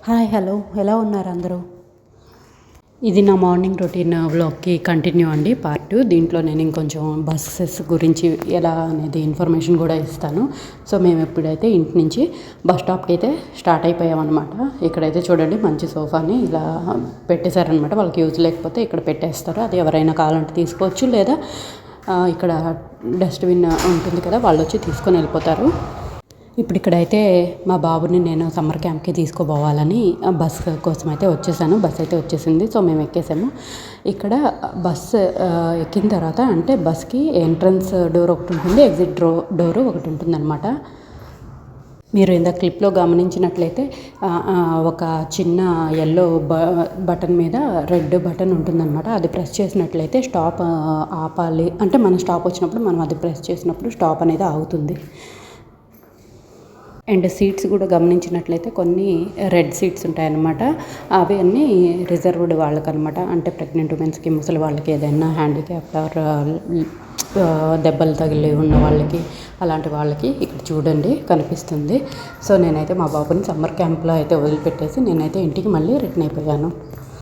Hi hello ఎలా ఉన్నారు అందరూ? ఇది నా మార్నింగ్ రొటీన్ వ్లాగ్కి కంటిన్యూ అండి, పార్ట్. దీంట్లో నేను ఇంకొంచెం బస్సెస్ గురించి ఎలా అనేది ఇన్ఫర్మేషన్ కూడా ఇస్తాను. సో మేము ఎప్పుడైతే ఇంటి నుంచి బస్ స్టాప్కి అయితే స్టార్ట్ అయిపోయామన్నమాట. ఇక్కడైతే చూడండి, మంచి సోఫాని ఇలా పెట్టేశారనమాట. వాళ్ళకి యూజ్ లేకపోతే ఇక్కడ పెట్టేస్తారు. అది ఎవరైనా కావాలంటే తీసుకోవచ్చు, లేదా ఇక్కడ డస్ట్బిన్ ఉంటుంది కదా, వాళ్ళు వచ్చి తీసుకొని వెళ్ళిపోతారు. ఇప్పుడు ఇక్కడైతే మా బాబుని నేను సమ్మర్ క్యాంప్కి తీసుకుపోవాలని బస్ కోసం అయితే వచ్చేసాను. బస్ అయితే వచ్చేసింది. సో మేము ఎక్కేసాము. ఇక్కడ బస్ ఎక్కిన తర్వాత అంటే బస్కి ఎంట్రన్స్ డోర్ ఒకటి ఉంటుంది, ఎగ్జిట్ డోర్ ఒకటి ఉంటుంది అనమాట. మీరు ఇంత క్లిప్లో గమనించినట్లయితే ఒక చిన్న ఎల్లో బటన్ మీద రెడ్ బటన్ ఉంటుందన్నమాట. అది ప్రెస్ చేసినట్లయితే స్టాప్ ఆపాలి అంటే మన స్టాప్ వచ్చినప్పుడు మనం అది ప్రెస్ చేసినప్పుడు స్టాప్ అనేది ఆగుతుంది. అండ్ సీట్స్ కూడా గమనించినట్లయితే కొన్ని రెడ్ సీట్స్ ఉంటాయన్నమాట. అవి అన్నీ రిజర్వ్డ్ వాళ్ళకనమాట. అంటే ప్రెగ్నెంట్ ఉమెన్స్కి, ముసలి వాళ్ళకి, ఏదైనా హ్యాండిక్యాప్డ్ ఆర్ దెబ్బలు తగిలి ఉన్న వాళ్ళకి, అలాంటి వాళ్ళకి ఇక్కడ చూడండి కనిపిస్తుంది. సో నేనైతే మా బాబుని సమ్మర్ క్యాంప్లో అయితే వదిలిపెట్టేసి నేనైతే ఇంటికి మళ్ళీ రిటర్న్ అయిపోయాను.